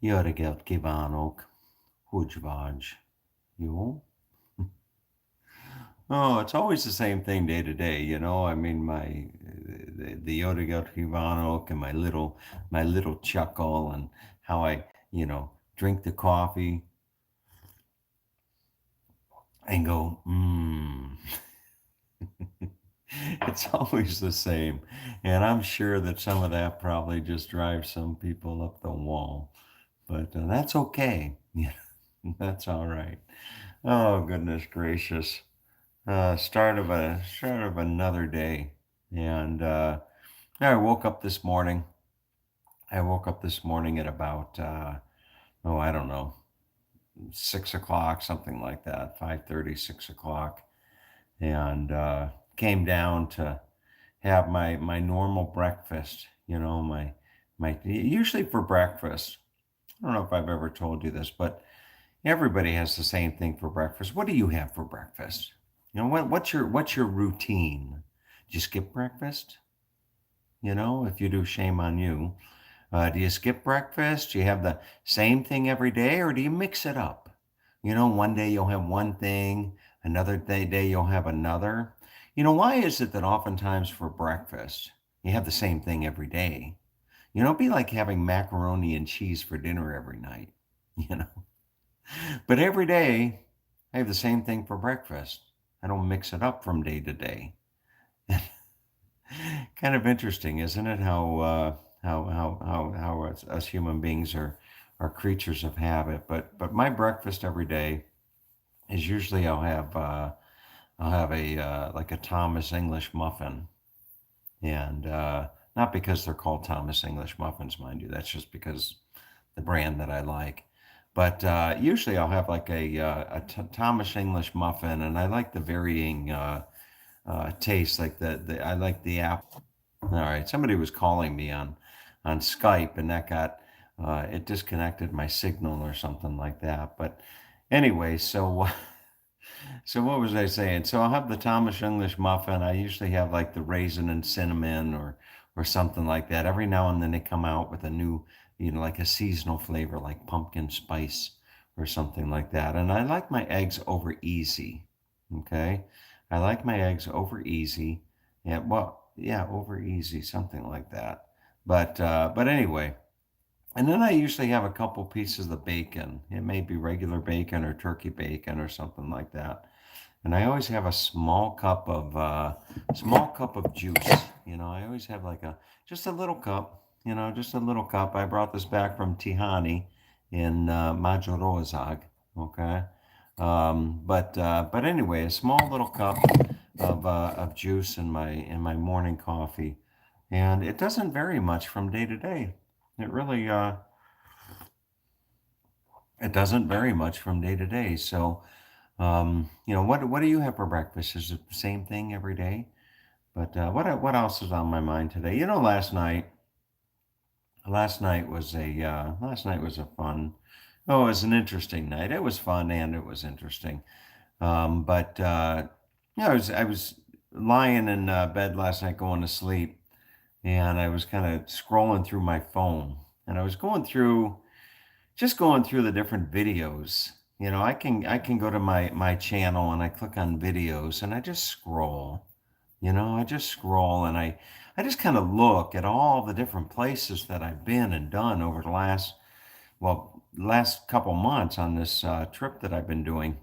Jó reggelt kívánok! Hogy vagy? Jó? Oh, it's always the same thing day to day, you know. I mean, the Jó reggelt kívánok and my little chuckle and how I, drink the coffee and go, mmm. It's always the same. And I'm sure that some of that probably just drives some people up the wall. But that's okay. Yeah, that's all right. Oh, goodness gracious. Start of another day. And I woke up this morning. I woke up this morning at about I don't know, 6 o'clock, something like that, 5:30, 6 o'clock, and came down to have my normal breakfast. My usually for breakfast. I don't know if I've ever told you this, but everybody has the same thing for breakfast. What do you have for breakfast? What's your routine? Do you skip breakfast? If you do, shame on you. Do you skip breakfast? Do you have the same thing every day, or do you mix it up? One day you'll have one thing, another day you'll have another. Why is it that oftentimes for breakfast you have the same thing every day? It'd be like having macaroni and cheese for dinner every night. You know, but every day I have the same thing for breakfast. I don't mix it up from day to day. Kind of interesting, isn't it? How us human beings are creatures of habit. But my breakfast every day is usually I'll have a like a Thomas English muffin, and not because they're called Thomas English muffins, mind you. That's just because the brand that I like. But usually I'll have like a Thomas English muffin, and I like the varying taste. Like the I like the apple. All right, somebody was calling me on Skype, and that got it disconnected my signal or something like that. But anyway, so what was I saying? So I'll have the Thomas English muffin. I usually have like the raisin and cinnamon or something like that. Every now and then they come out with a new, like a seasonal flavor like pumpkin spice or something like that. And I like my eggs over easy. Okay? I like my eggs over easy. Yeah, well, yeah, over easy, something like that. But anyway, and then I usually have a couple pieces of bacon. It may be regular bacon or turkey bacon or something like that. And I always have a small cup of juice. I always have like a just a little cup. Just a little cup. I brought this back from Tihani in Majorozag. Okay, but anyway, a small little cup of juice in my morning coffee, and it doesn't vary much from day to day. It really it doesn't vary much from day to day. So what do you have for breakfast? Is it the same thing every day? But what else is on my mind today? Last night was a fun. Oh, it was an interesting night. It was fun and it was interesting. But I was lying in bed last night going to sleep, and I was kind of scrolling through my phone, and I was going through the different videos. I can go to my channel and I click on videos and I just scroll. I just scroll and I just kind of look at all the different places that I've been and done over the last couple months on this trip that I've been doing.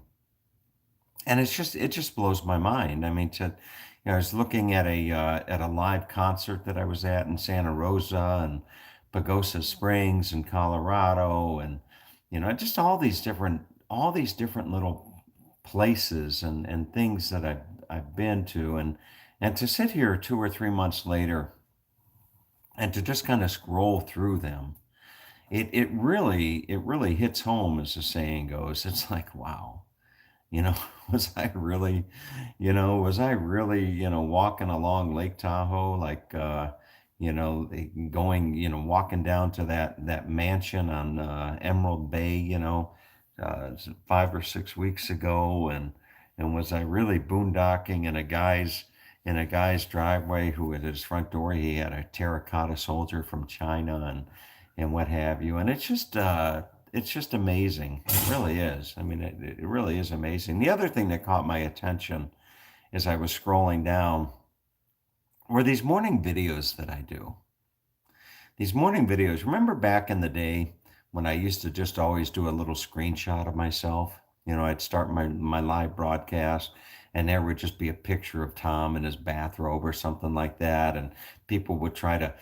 And it just blows my mind. I mean, I was looking at a live concert that I was at in Santa Rosa and Pagosa Springs in Colorado, and just all these different little places and things that I've been to, and to sit here 2 or 3 months later and to just kind of scroll through them, it really hits home, as the saying goes. It's like, wow, you know, was I really, walking along Lake Tahoe, like, going, walking down to that mansion on Emerald Bay, 5 or 6 weeks ago, and was I really boondocking in a guy's driveway who at his front door he had a terracotta soldier from China, and what have you. And it's just amazing. It really is. I mean, it really is amazing. The other thing that caught my attention as I was scrolling down were these morning videos that I do. These morning videos. Remember back in the day when I used to just always do a little screenshot of myself? You know, I'd start my live broadcast and there would just be a picture of Tom in his bathrobe or something like that. And people would try to,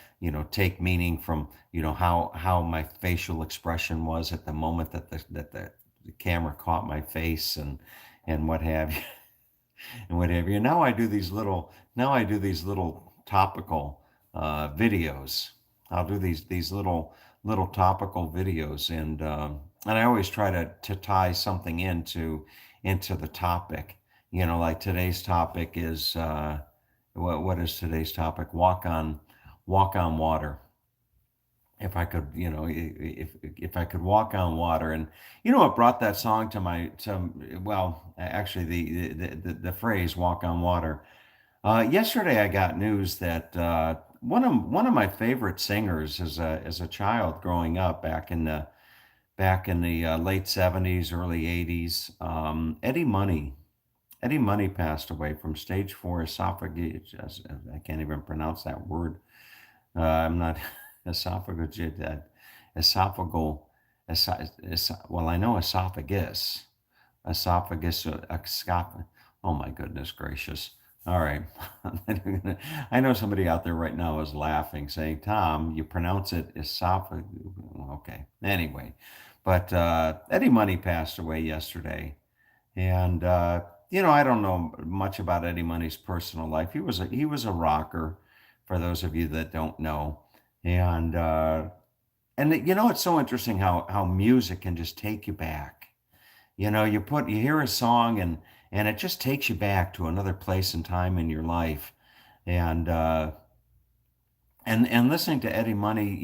take meaning from, how my facial expression was at the moment that the camera caught my face and what have you and what have you. Now I do these little topical videos. I'll do these little topical videos, and I always try to tie something into the topic. Like today's topic is what is today's topic? Walk on water. If I could, if I could walk on water, and what brought that song well, actually the phrase "walk on water." Yesterday, I got news that one of my favorite singers as a child growing up back in the late '70s, early '80s, Eddie Money. Eddie Money passed away from stage four esophagus. I can't even pronounce that word. I'm not esophagus, esophageal, well, I know esophagus, oh my goodness gracious. All right. I know somebody out there right now is laughing, saying, Tom, you pronounce it esophagus. Okay. Anyway, but Eddie Money passed away yesterday. And, I don't know much about Eddie Money's personal life. He was a rocker, for those of you that don't know. And it's so interesting how music can just take you back. You hear a song and it just takes you back to another place and time in your life. And and listening to Eddie Money,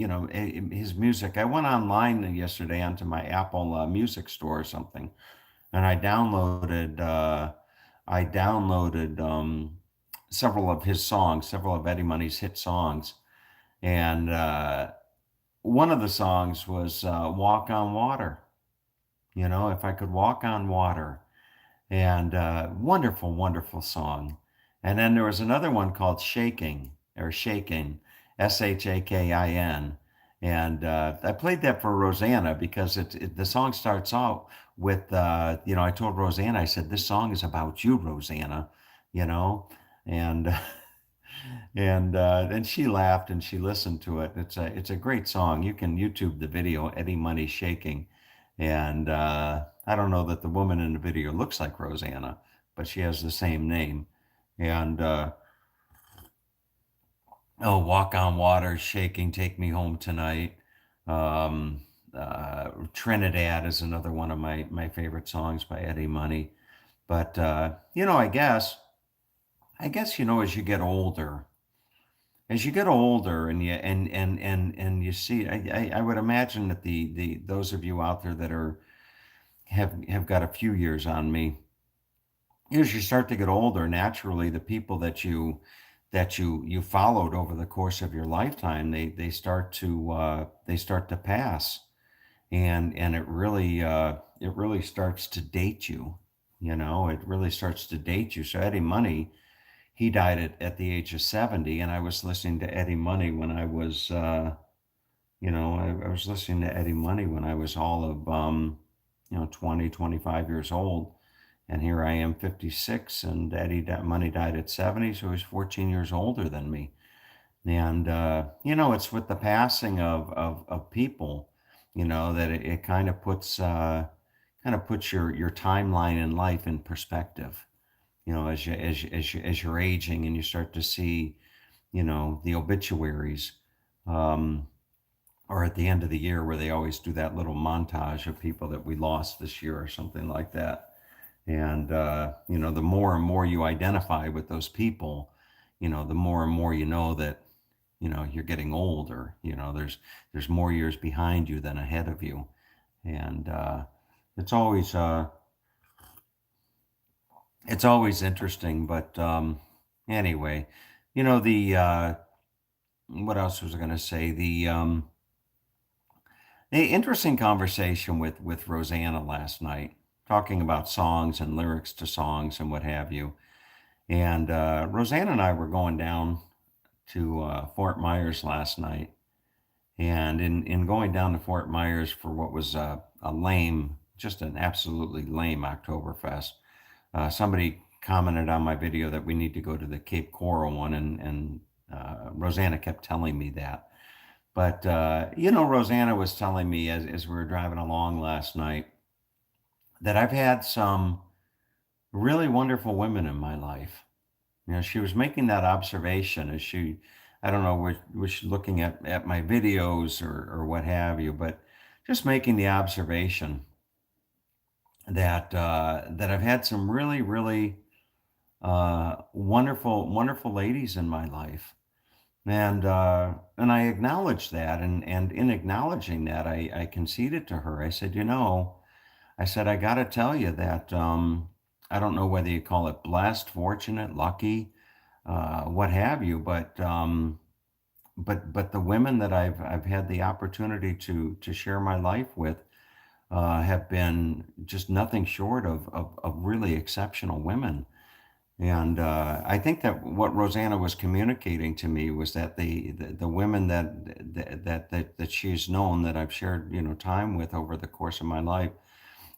his music. I went online yesterday onto my Apple Music store or something, and I downloaded several of his songs, several of Eddie Money's hit songs, and one of the songs was "Walk on Water." If I could walk on water, and wonderful, wonderful song. And then there was another one called Shaking, Shakin, and I played that for Rosanna because the song starts out with I told Rosanna, I said, this song is about you, Rosanna, you know, and and she laughed and she listened to it. It's a great song. You can YouTube the video, Eddie Money Shaking, and I don't know that the woman in the video looks like Rosanna, but she has the same name. And oh, Walk on Water, Shaking, Take Me Home Tonight. Trinidad is another one of my favorite songs by Eddie Money. But I guess as you get older and you see, I would imagine that the those of you out there that have got a few years on me, as you start to get older, naturally the people that you followed over the course of your lifetime, they start to pass, and it really starts to date you. It really starts to date you. So Eddie Money, he died at the age of 70, and I was listening to Eddie Money when I was I was listening to Eddie Money when I was all of 20, 25 years old. And here I am, 56, and Money died at 70, so he's 14 years older than me. And it's with the passing of people, that it kind of puts your timeline in life in perspective. As you're aging and you start to see, the obituaries, um, or at the end of the year where they always do that little montage of people that we lost this year or something like that. And the more and more you identify with those people, the more and more you know that you're getting older. There's more years behind you than ahead of you. And it's always interesting. But anyway, the what else was I going to say? Interesting conversation with Rosanna last night, talking about songs and lyrics to songs and what have you. And Rosanna and I were going down to Fort Myers last night, and in going down to Fort Myers for what was a lame, just an absolutely lame Oktoberfest, somebody commented on my video that we need to go to the Cape Coral one, and Rosanna kept telling me that. But Rosanna was telling me as we were driving along last night that I've had some really wonderful women in my life. She was making that observation as she, I don't know, was she looking at my videos or what have you, but just making the observation that I've had some really, really wonderful, wonderful ladies in my life. And I acknowledged that, and in acknowledging that, I conceded to her. I said, I said, I got to tell you that I don't know whether you call it blessed, fortunate, lucky, what have you, but the women that I've had the opportunity to share my life with have been just nothing short of really exceptional women. And I think that what Rosanna was communicating to me was that the women that she's known, that I've shared time with over the course of my life,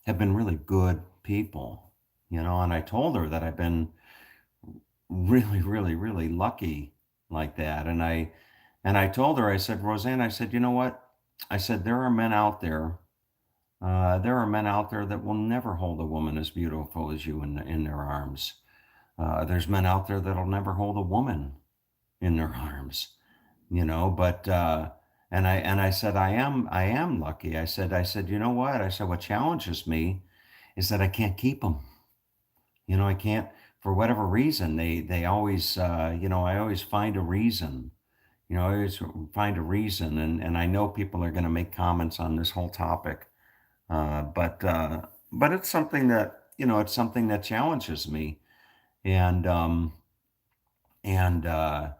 have been really good people. And I told her that I've been really, really, really lucky like that. And I told her, I said, Rosanna, I said, you know what? I said, there are men out there that will never hold a woman as beautiful as you in their arms. There's men out there that'll never hold a woman in their arms, but and I said, I am lucky. I said, you know what? I said, what challenges me is that I can't keep them. I can't, for whatever reason. They always, I always find a reason. I always find a reason, and I know people are going to make comments on this whole topic, but it's something that challenges me, and and uh,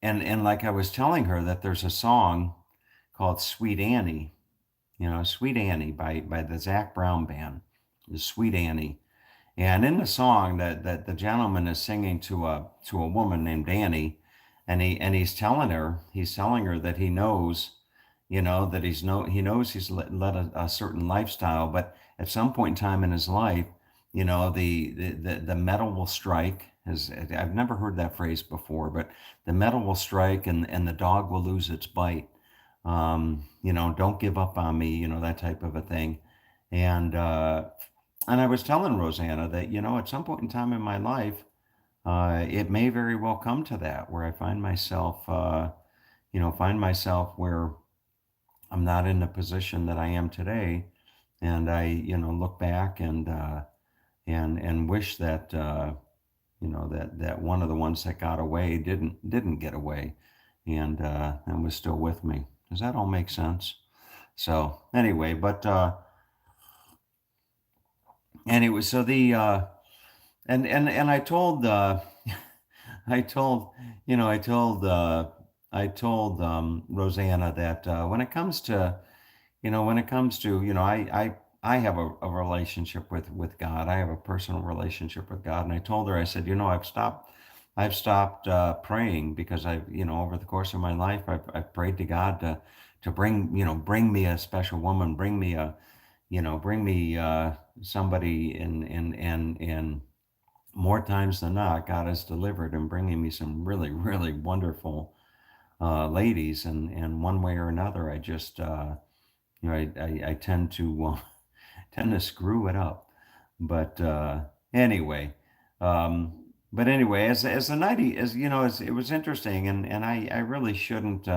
and like I was telling her that there's a song called "Sweet Annie," "Sweet Annie" by the Zach Brown Band, the "Sweet Annie." And in the song that the gentleman is singing to a woman named Annie, and he's telling her that he knows, that he knows he's led a certain lifestyle, but at some point in time in his life, the metal will strike. As I've never heard that phrase before, but the metal will strike, and the dog will lose its bite. Don't give up on me, that type of a thing. And I was telling Rosanna that, at some point in time in my life, it may very well come to that where I find myself where I'm not in the position that I am today, and I, look back and wish that, that one of the ones that got away didn't get away, and was still with me. Does that all make sense? So anyway, but anyway, so the and I told I told I told Rosanna that when it comes to I have a relationship with God. I have a personal relationship with God, and I told her, I said, I've stopped praying because over the course of my life I've prayed to God to bring me a special woman, bring me somebody, and more times than not, God has delivered and bringing me some really, really wonderful ladies, and one way or another, I just I tend to tend to screw it up. But anyway, but anyway, as the night, it was interesting, and I really shouldn't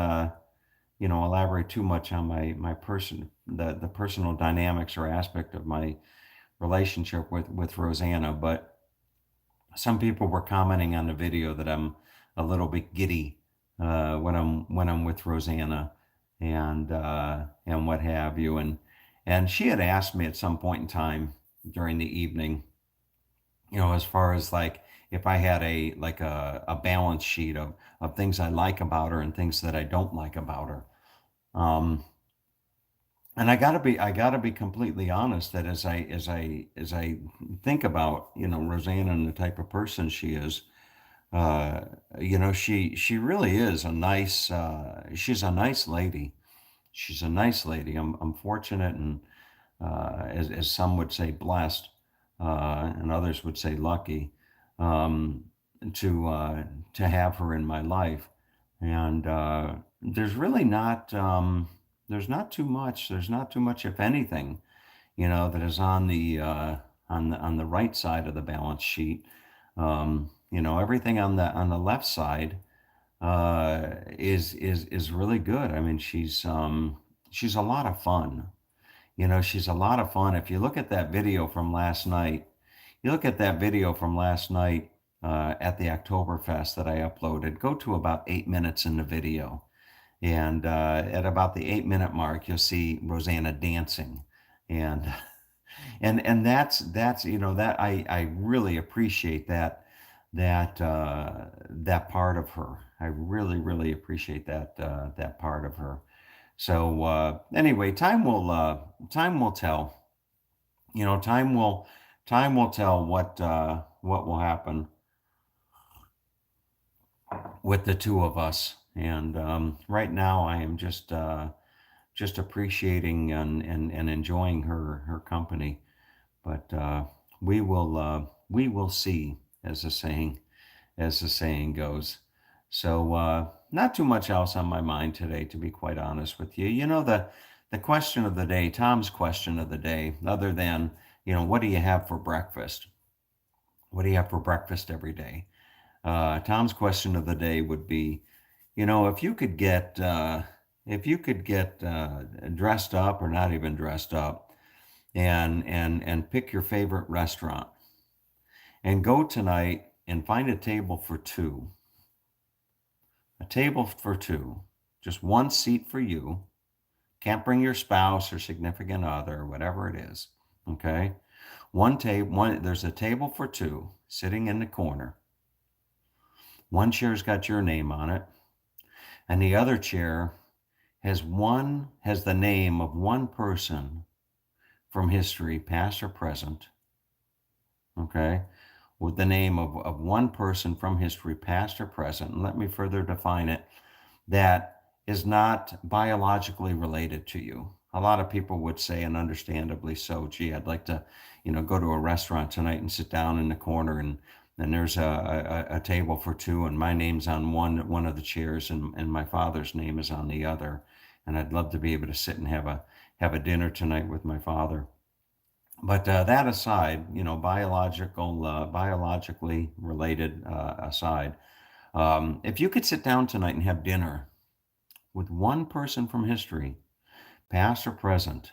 elaborate too much on my person the personal dynamics or aspect of my relationship with Rosanna, but some people were commenting on the video that I'm a little bit giddy when I'm with Rosanna, and what have you, and she had asked me at some point in time during the evening, as far as like if I had a balance sheet of things I like about her and things that I don't like about her. Um, And I gotta be completely honest that as I think about, Rosanna and the type of person she is, uh, she really is she's a nice lady. She's a nice lady. I'm fortunate and, as some would say, blessed, and others would say lucky, um, to uh, to have her in my life. And there's really not there's not too much, if anything, that is on the right side of the balance sheet. Everything on the left side is really good. I mean, she's a lot of fun. She's a lot of fun. If you look at that video from last night, you look at that video from last night at the Oktoberfest that I uploaded, go to about 8 minutes in the video. And at about the 8 minute mark, you'll see Rosanna dancing. And and that's that I really appreciate that part of her. I really appreciate that part of her. So anyway, time will tell. Time will tell what will happen with the two of us. And right now, I am just appreciating and enjoying her company. But we will see, as the saying goes. So not too much else on my mind today, to be quite honest with you. The question of the day, Tom's question of the day, other than what do you have for breakfast? What do you have for breakfast every day? Tom's question of the day would be, if you could get dressed up or not even dressed up, and pick your favorite restaurant and go tonight and find a table for two, just one seat for you. Can't bring your spouse or significant other, or whatever it is. Okay, one table, one. There's a table for two sitting in the corner. One chair's got your name on it, and the other chair has the name of one person from history, past or present. Okay, with the name of one person from history, past or present. And let me further define it, that is not biologically related to you. A lot of people would say, and understandably so, gee, I'd like to, go to a restaurant tonight and sit down in the corner, and there's a table for two, and my name's on one of the chairs, and my father's name is on the other. And I'd love to be able to sit and have a dinner tonight with my father. But that aside, biologically related aside, if you could sit down tonight and have dinner with one person from history, past or present,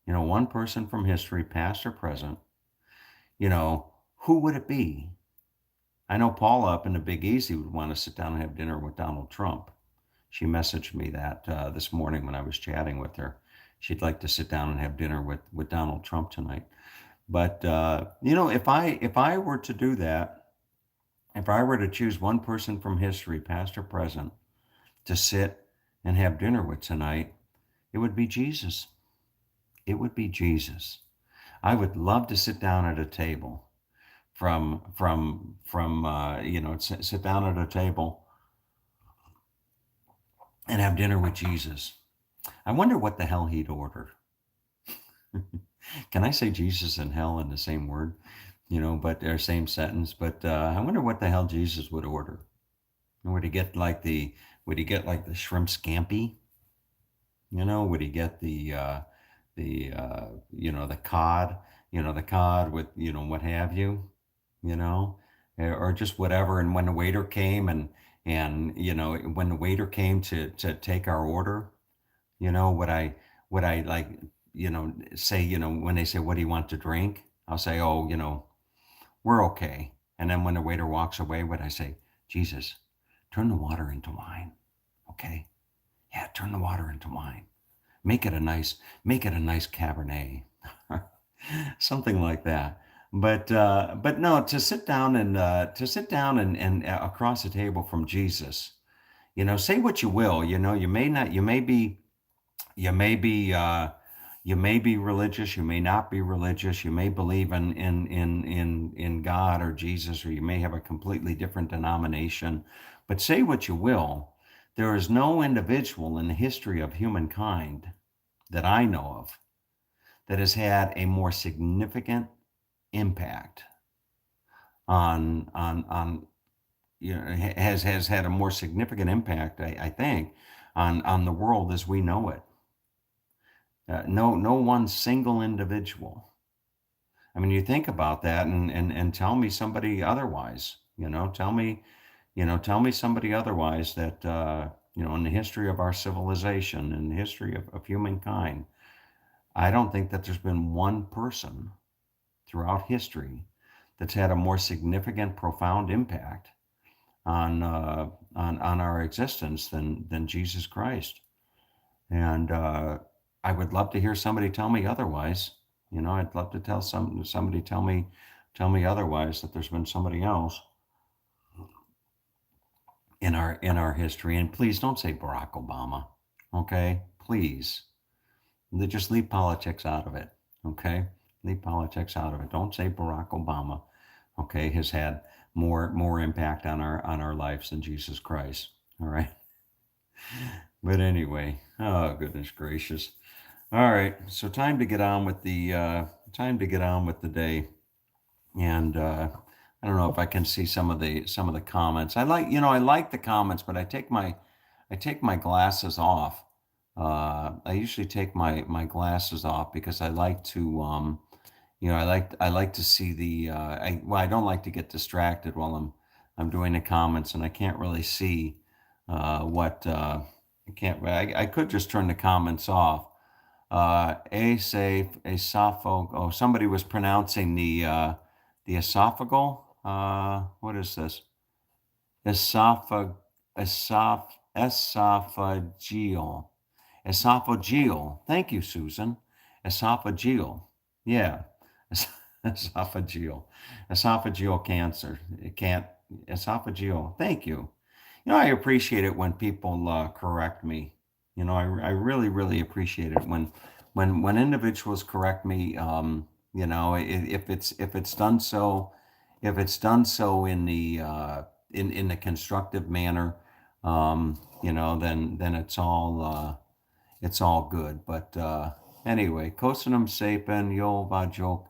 one person from history, past or present, who would it be? I know Paula up in the Big Easy would want to sit down and have dinner with Donald Trump. She messaged me that this morning when I was chatting with her. She'd like to sit down and have dinner with Donald Trump tonight. But if I were to do that, if I were to choose one person from history, past or present, to sit and have dinner with tonight, it would be Jesus. It would be Jesus. I would love to sit down at a table sit down at a table and have dinner with Jesus. I wonder what the hell he'd order. Can I say Jesus and hell in the same word? But or same sentence. But I wonder what the hell Jesus would order. Would he get like the shrimp scampi? Would he get the cod? The cod with what have you? You know, or just whatever. And when the waiter came and when the waiter came to take our order, would I like say when they say what do you want to drink, I'll say, oh, we're okay. And then when the waiter walks away, would I say, Jesus, turn the water into wine, okay? Yeah, turn the water into wine. Make it a nice Cabernet, something like that. But no, to sit down and across the table from Jesus. Say what you will. You may not. You may be. You may be religious, you may not be religious, you may believe in God or Jesus, or you may have a completely different denomination. But say what you will, there is no individual in the history of humankind that I know of that has had a more significant impact on has had a more significant impact, I think, on the world as we know it. No one single individual. I mean, you think about that, and tell me somebody otherwise. Tell me somebody otherwise that in the history of our civilization, in the history of humankind, I don't think that there's been one person throughout history that's had a more significant, profound impact on our existence than Jesus Christ. And I would love to hear somebody tell me otherwise. I'd love to tell somebody tell me otherwise, that there's been somebody else in our history. And please don't say Barack Obama. Okay, please. Just leave politics out of it. Okay, leave politics out of it. Don't say Barack Obama. Okay, has had more impact on our lives than Jesus Christ. All right. But anyway, oh goodness gracious. All right, so time to get on with the day, and I don't know if I can see some of the comments. I like the comments, but I take my glasses off. I usually take my glasses off because I like to I like to see I don't like to get distracted while I'm doing the comments, and I can't really see what I can't. I could just turn the comments off. Esophageal. Oh, somebody was pronouncing the esophageal. What is this? Esophag esophageal. Esophageal. Thank you, Susan. Esophageal. Yeah. Esophageal. Esophageal cancer. It can't. Esophageal. Thank you. I appreciate it when people correct me. I really, really appreciate it when individuals correct me. If it's done so, in the constructive manner, then it's all good. But anyway, Kosinum Sapien, Yo Vajok.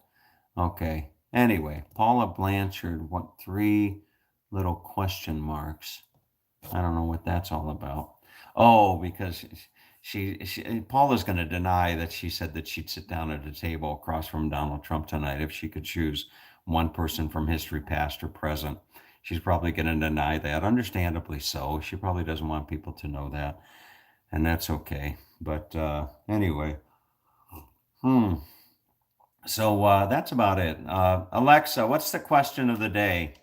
Okay. Anyway, Paula Blanchard, what three little question marks? I don't know what that's all about. Oh, because Paula's going to deny that she said that she'd sit down at a table across from Donald Trump tonight if she could choose one person from history, past or present. She's probably going to deny that, understandably so. She probably doesn't want people to know that, and that's okay. But anyway, so that's about it. Alexa, what's the question of the day?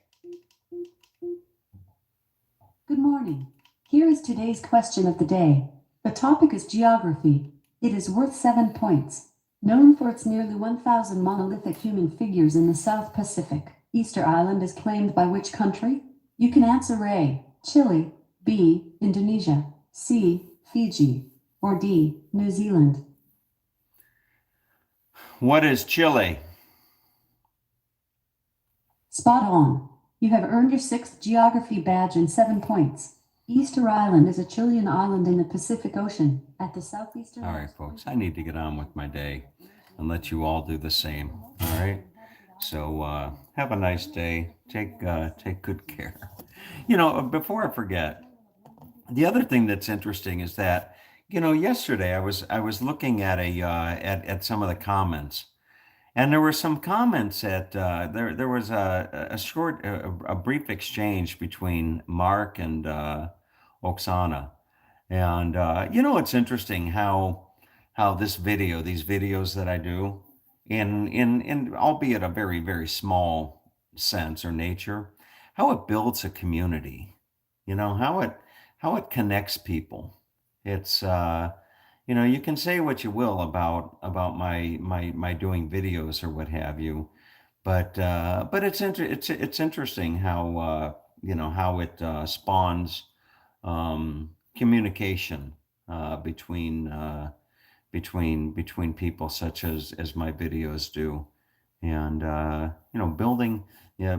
Good morning. Here is today's question of the day. The topic is geography. It is worth 7 points. Known for its nearly 1,000 monolithic human figures in the South Pacific, Easter Island is claimed by which country? You can answer A, Chile, B, Indonesia, C, Fiji, or D, New Zealand. What is Chile? Spot on. You have earned your 6th geography badge and 7 points. Easter Island is a Chilean island in the Pacific Ocean at the southeastern. All right, folks, I need to get on with my day and let you all do the same. All right. So have a nice day. Take good care. Before I forget, the other thing that's interesting is that yesterday I was looking at at some of the comments, and there were some comments that there was a brief exchange between Mark and Oksana. And it's interesting how these videos that I do, in albeit a very, very small sense or nature, how it builds a community. How it connects people. It's you can say what you will about my doing videos or what have you, but it's interesting how how it spawns communication between people such as my videos do, and building, yeah,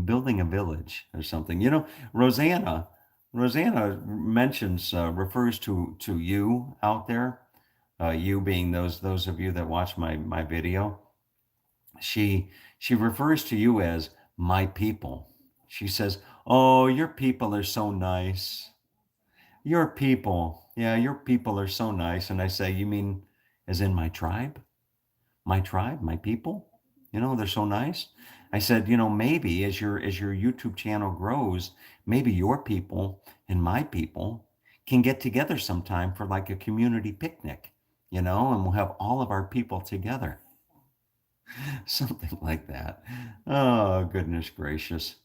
building a village or something. Rosanna mentions, refers to you out there, you being those of you that watch my video. She refers to you as my people. She says, "Oh, your people are so nice. Your people, yeah, your people are so nice." And I say, "You mean as in my tribe? My tribe, my people? They're so nice." I said, maybe as your YouTube channel grows, maybe your people and my people can get together sometime for like a community picnic, and we'll have all of our people together." Something like that. Oh, goodness gracious.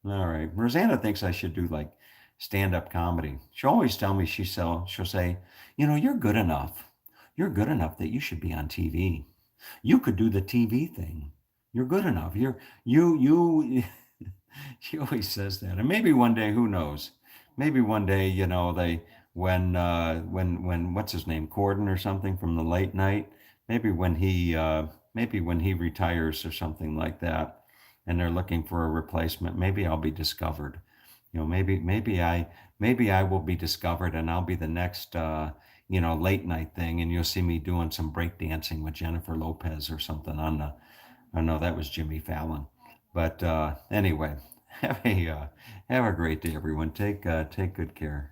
All right. Rosanna thinks I should do like stand-up comedy. She'll always tell me, she'll say, "You're good enough. You're good enough that you should be on TV. You could do the TV thing. You're good enough. You." She always says that. And maybe one day, who knows? Maybe one day, when what's his name, Corden or something from the late night, maybe when he retires or something like that, and they're looking for a replacement, maybe I'll be discovered. Maybe I will be discovered, and I'll be the next late night thing, and you'll see me doing some break dancing with Jennifer Lopez or something on the. Oh no, that was Jimmy Fallon. But anyway, have a great day, everyone. Take good care.